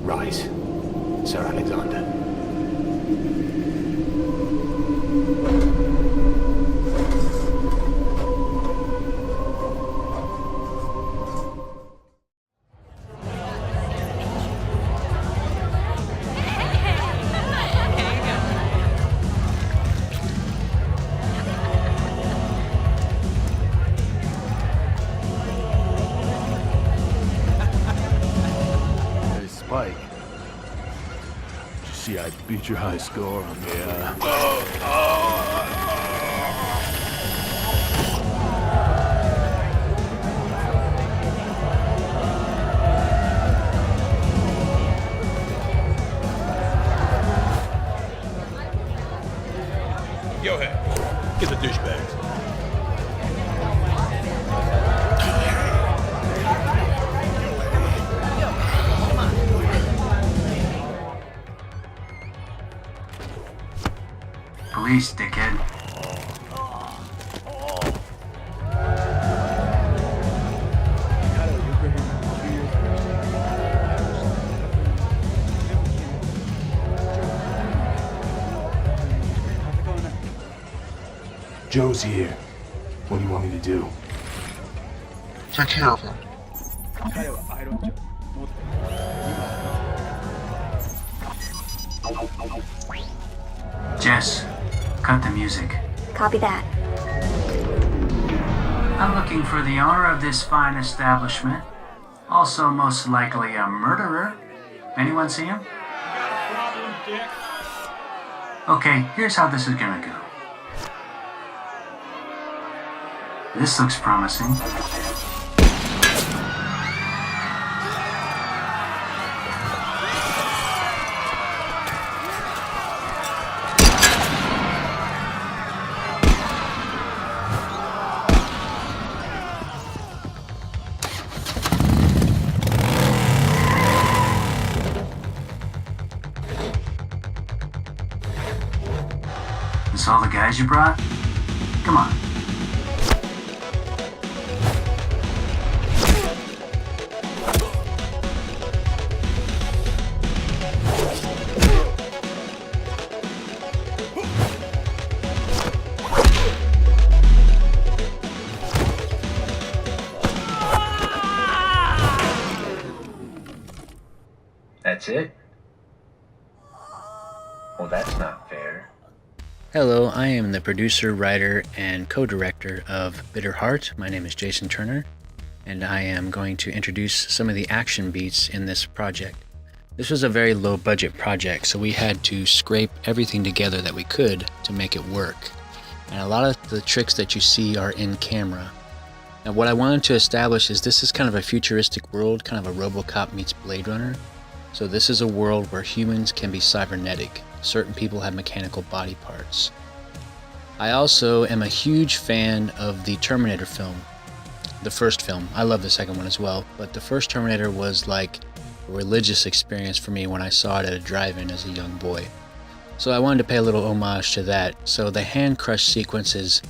Rise, Sir Alexander. Spike. See, I beat your high score on the, Yo, hey, get the douchebags. Police, dickhead. Joe's here. What do you want me to do? Take care of him. Jess, cut the music. Copy that. I'm looking for the owner of this fine establishment. Also most likely a murderer. Anyone see him? Okay, here's how this is gonna go. This looks promising. This all the guys you brought? Come on. That's it? Well, that's not fair. Hello, I am the producer, writer, and co-director of Bitter Heart. My name is Jason Turner, and I am going to introduce some of the action beats in this project. This was a very low-budget project, so we had to scrape everything together that we could to make it work. And a lot of the tricks that you see are in camera. Now, what I wanted to establish is this is kind of a futuristic world, kind of a RoboCop meets Blade Runner. So this is a world where humans can be cybernetic. Certain people have mechanical body parts. I also am a huge fan of the Terminator film, the first film. I love the second one as well, but the first Terminator was like a religious experience for me when I saw it at a drive-in as a young boy. So I wanted to pay a little homage to that. So the hand crush sequence is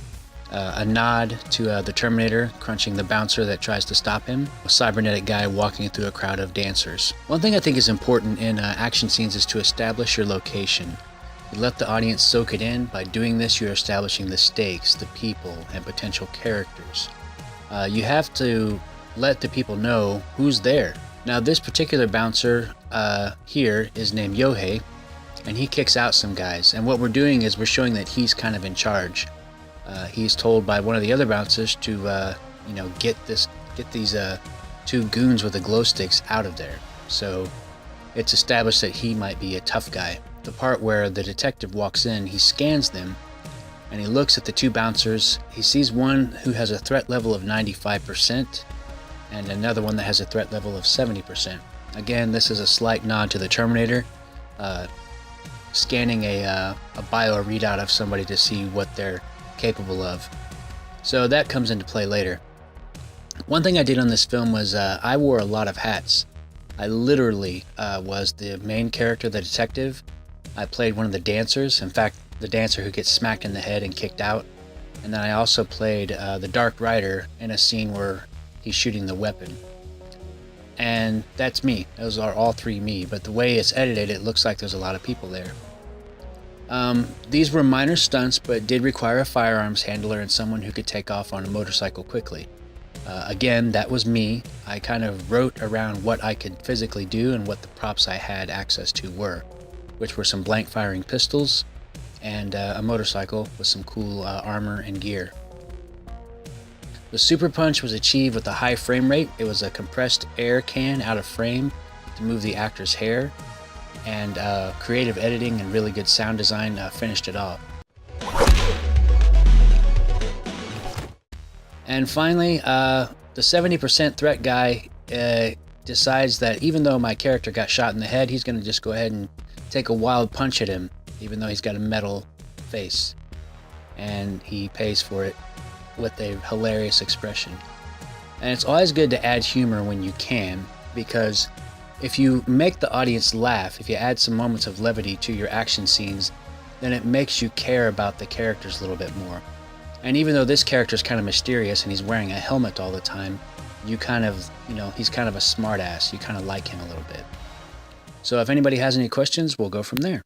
a nod to the Terminator crunching the bouncer that tries to stop him, a cybernetic guy walking through a crowd of dancers. One thing I think is important in action scenes is to establish your location. You let the audience soak it in. By doing this, you're establishing the stakes, the people, and potential characters. You have to let the people know who's there. Now, this particular bouncer here is named Yohei, and he kicks out some guys. And what we're doing is we're showing that he's kind of in charge. He's told by one of the other bouncers to, get these two goons with the glow sticks out of there. So it's established that he might be a tough guy. The part where the detective walks in, he scans them, and he looks at the two bouncers. He sees one who has a threat level of 95%, and another one that has a threat level of 70%. Again, this is a slight nod to the Terminator, scanning a bio readout of somebody to see what they're capable of. So that comes into play later. One thing I did on this film was I wore a lot of hats. I literally was the main character, the detective. I played one of the dancers, in fact, the dancer who gets smacked in the head and kicked out. And then I also played the Dark Rider in a scene where he's shooting the weapon. And that's me. Those are all three me, but the way it's edited, it looks like there's a lot of people there. These were minor stunts, but did require a firearms handler and someone who could take off on a motorcycle quickly. Again, that was me. I kind of wrote around what I could physically do and what the props I had access to were, which were some blank firing pistols and a motorcycle with some cool armor and gear. The super punch was achieved with a high frame rate. It was a compressed air can out of frame to move the actor's hair, and creative editing and really good sound design finished it off. And finally, the 70% threat guy decides that even though my character got shot in the head, he's going to just go ahead and take a wild punch at him, even though he's got a metal face. And he pays for it with a hilarious expression. And it's always good to add humor when you can, because if you make the audience laugh, if you add some moments of levity to your action scenes, then it makes you care about the characters a little bit more. And even though this character is kind of mysterious and he's wearing a helmet all the time, you kind of, he's kind of a smart ass. You kind of like him a little bit. So if anybody has any questions, we'll go from there.